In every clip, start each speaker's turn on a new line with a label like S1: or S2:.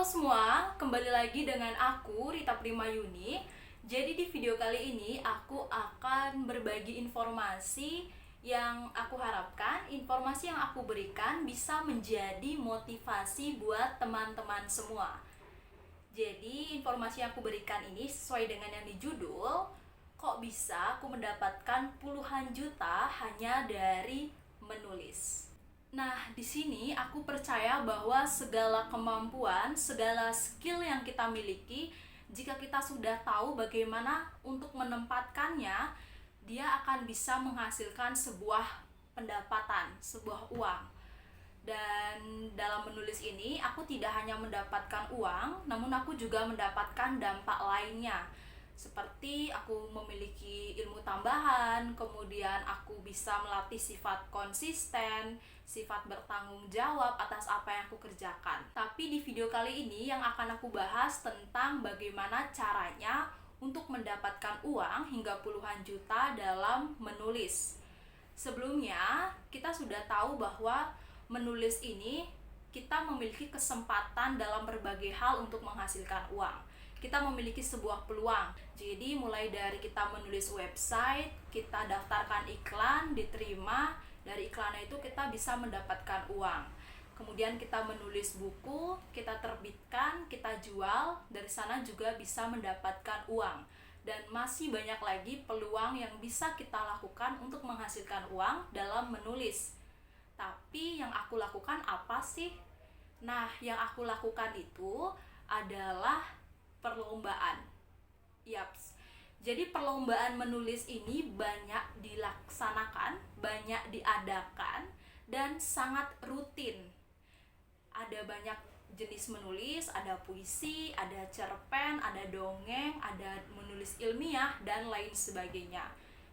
S1: semua, kembali lagi dengan aku Rita Primayuni. Jadi di video kali ini aku akan berbagi informasi yang aku harapkan informasi yang aku berikan bisa menjadi motivasi buat teman-teman semua. Jadi informasi yang aku berikan ini sesuai dengan yang di judul, kok bisa aku mendapatkan puluhan juta hanya dari menulis. Nah, di sini aku percaya bahwa segala kemampuan, segala skill yang kita miliki, jika kita sudah tahu bagaimana untuk menempatkannya, dia akan bisa menghasilkan sebuah pendapatan, sebuah uang. Dan dalam menulis ini, aku tidak hanya mendapatkan uang, namun aku juga mendapatkan dampak lainnya. Seperti aku memiliki ilmu tambahan, kemudian aku bisa melatih sifat konsisten, sifat bertanggung jawab atas apa yang aku kerjakan. Tapi di video kali ini yang akan aku bahas tentang bagaimana caranya untuk mendapatkan uang hingga puluhan juta dalam menulis. Sebelumnya, kita sudah tahu bahwa menulis ini kita memiliki kesempatan dalam berbagai hal untuk menghasilkan uang. Kita memiliki sebuah peluang. Jadi mulai dari kita menulis website, kita daftarkan iklan, diterima, dari iklannya itu kita bisa mendapatkan uang. Kemudian kita menulis buku, kita terbitkan, kita jual, dari sana juga bisa mendapatkan uang. Dan masih banyak lagi peluang yang bisa kita lakukan untuk menghasilkan uang dalam menulis. Tapi yang aku lakukan apa sih? Nah, yang aku lakukan itu adalah perlombaan. Yaps. Jadi perlombaan menulis ini banyak dilaksanakan, banyak diadakan, dan sangat rutin. Ada banyak jenis menulis, ada puisi, ada cerpen, ada dongeng, ada menulis ilmiah, dan lain sebagainya.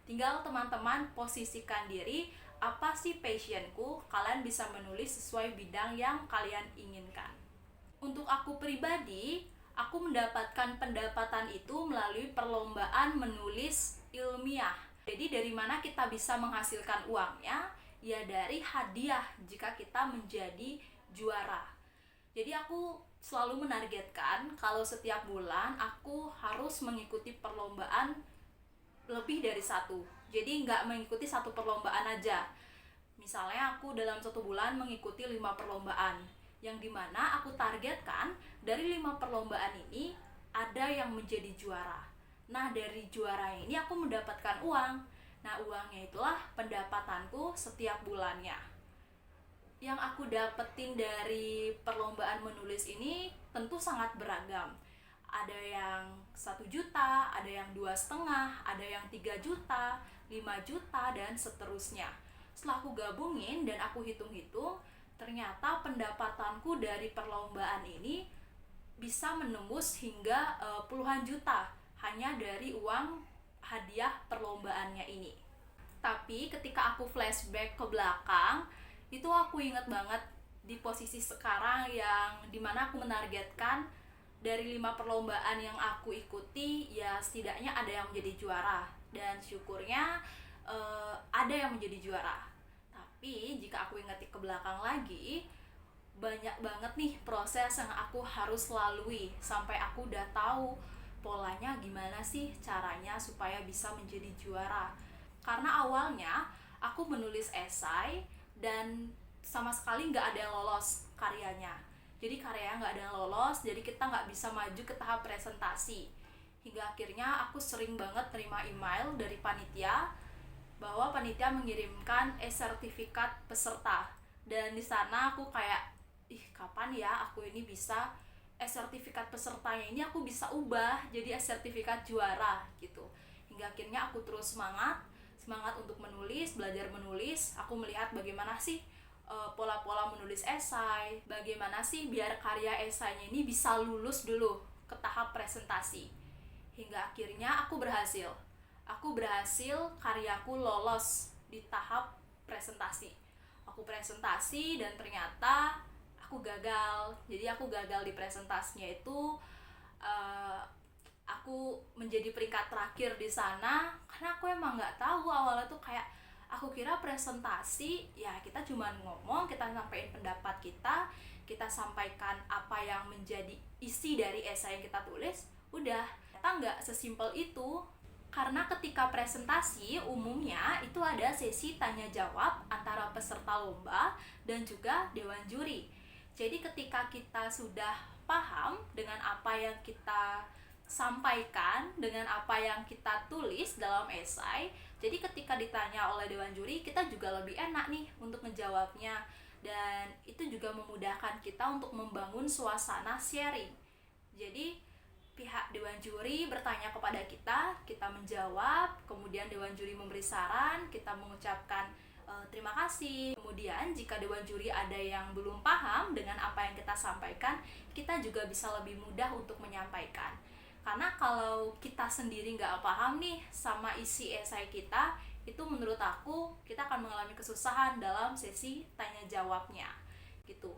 S1: Tinggal teman-teman posisikan diri, apa sih passionku, kalian bisa menulis sesuai bidang yang kalian inginkan. Untuk aku pribadi, aku mendapatkan pendapatan itu melalui perlombaan menulis ilmiah. Jadi dari mana kita bisa menghasilkan uangnya? Ya dari hadiah jika kita menjadi juara. Jadi aku selalu menargetkan kalau setiap bulan aku harus mengikuti perlombaan lebih dari satu. Jadi nggak mengikuti satu perlombaan aja. Misalnya aku dalam satu bulan mengikuti 5 perlombaan, yang dimana aku targetkan dari 5 perlombaan ini ada yang menjadi juara. Nah, dari juara ini aku mendapatkan uang. Nah, uangnya itulah pendapatanku setiap bulannya. Yang aku dapetin dari perlombaan menulis ini tentu sangat beragam. Ada yang 1 juta, ada yang 2,5, ada yang 3 juta, 5 juta, dan seterusnya. Setelah aku gabungin dan aku hitung-hitung, ternyata pendapatanku dari perlombaan ini bisa menembus hingga puluhan juta hanya dari uang hadiah perlombaannya ini. Tapi ketika aku flashback ke belakang, itu aku ingat banget di posisi sekarang yang dimana aku menargetkan dari 5 perlombaan yang aku ikuti, ya setidaknya ada yang menjadi juara. Dan syukurnya ada yang menjadi juara. Tapi jika aku ingat ke belakang lagi, banyak banget nih proses yang aku harus lalui sampai aku udah tahu polanya gimana sih caranya supaya bisa menjadi juara. Karena awalnya aku menulis esai dan sama sekali nggak ada yang lolos karyanya. Jadi karyanya nggak ada yang lolos, jadi kita nggak bisa maju ke tahap presentasi. Hingga akhirnya aku sering banget terima email dari panitia bahwa panitia mengirimkan sertifikat peserta. Dan di sana aku kayak, kapan ya aku ini bisa sertifikat pesertanya ini aku bisa ubah jadi sertifikat juara gitu. Hingga akhirnya aku terus semangat untuk menulis, belajar menulis. Aku melihat bagaimana sih pola-pola menulis esai, bagaimana sih biar karya esainya ini bisa lulus dulu ke tahap presentasi. Hingga akhirnya aku berhasil karyaku lolos di tahap presentasi. Aku presentasi dan ternyata aku gagal. Jadi aku gagal di presentasinya itu. Aku menjadi peringkat terakhir di sana karena aku emang nggak tahu awalnya tuh kayak aku kira presentasi ya kita cuma ngomong, kita sampaikan pendapat kita, kita sampaikan apa yang menjadi isi dari esai yang kita tulis, udah. Ternyata nggak sesimpel itu. Karena ketika presentasi umumnya itu ada sesi tanya jawab antara peserta lomba dan juga dewan juri. Jadi ketika kita sudah paham dengan apa yang kita sampaikan, dengan apa yang kita tulis dalam esai, jadi ketika ditanya oleh dewan juri, kita juga lebih enak nih untuk menjawabnya. Dan itu juga memudahkan kita untuk membangun suasana sharing. Jadi pihak dewan juri bertanya kepada kita menjawab, kemudian dewan juri memberi saran, kita mengucapkan terima kasih. Kemudian jika dewan juri ada yang belum paham dengan apa yang kita sampaikan, kita juga bisa lebih mudah untuk menyampaikan. Karena kalau kita sendiri nggak paham nih sama isi esai kita, itu menurut aku kita akan mengalami kesusahan dalam sesi tanya jawabnya gitu.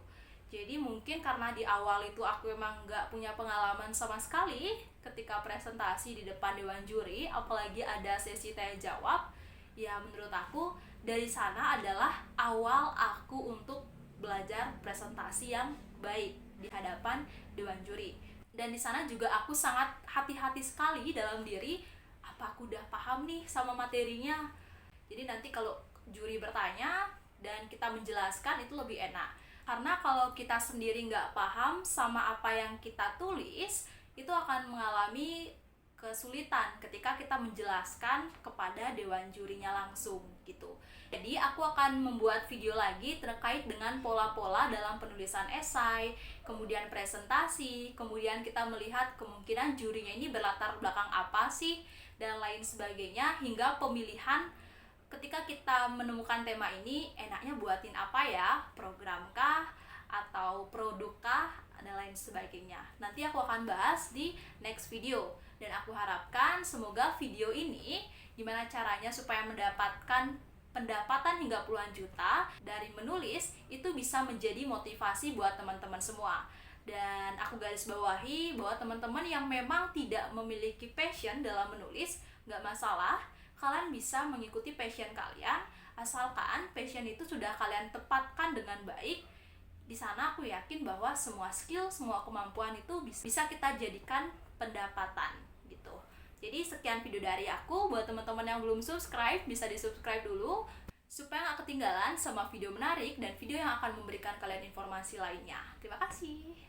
S1: Jadi mungkin karena di awal itu aku emang nggak punya pengalaman sama sekali ketika presentasi di depan dewan juri, apalagi ada sesi tanya jawab. Ya menurut aku dari sana adalah awal aku untuk belajar presentasi yang baik di hadapan dewan juri. Dan di sana juga aku sangat hati-hati sekali dalam diri, apa aku udah paham nih sama materinya. Jadi nanti kalau juri bertanya dan kita menjelaskan itu lebih enak. Karena kalau kita sendiri nggak paham sama apa yang kita tulis, itu akan mengalami kesulitan ketika kita menjelaskan kepada dewan jurinya langsung gitu. Jadi aku akan membuat video lagi terkait dengan pola-pola dalam penulisan esai, kemudian presentasi, kemudian kita melihat kemungkinan jurinya ini berlatar belakang apa sih, dan lain sebagainya, hingga pemilihan ketika kita menemukan tema ini, enaknya buatin apa ya? Program kah? Atau produk kah? Dan lain sebagainya. Nanti aku akan bahas di next video. Dan aku harapkan semoga video ini gimana caranya supaya mendapatkan pendapatan hingga puluhan juta dari menulis itu bisa menjadi motivasi buat teman-teman semua. Dan aku garis bawahi bahwa teman-teman yang memang tidak memiliki passion dalam menulis, nggak masalah. Kalian bisa mengikuti passion kalian, asalkan passion itu sudah kalian tepatkan dengan baik. Di sana aku yakin bahwa semua skill, semua kemampuan itu bisa kita jadikan pendapatan gitu. Jadi sekian video dari aku. Buat teman-teman yang belum subscribe, bisa di-subscribe dulu supaya nggak ketinggalan sama video menarik dan video yang akan memberikan kalian informasi lainnya. Terima kasih.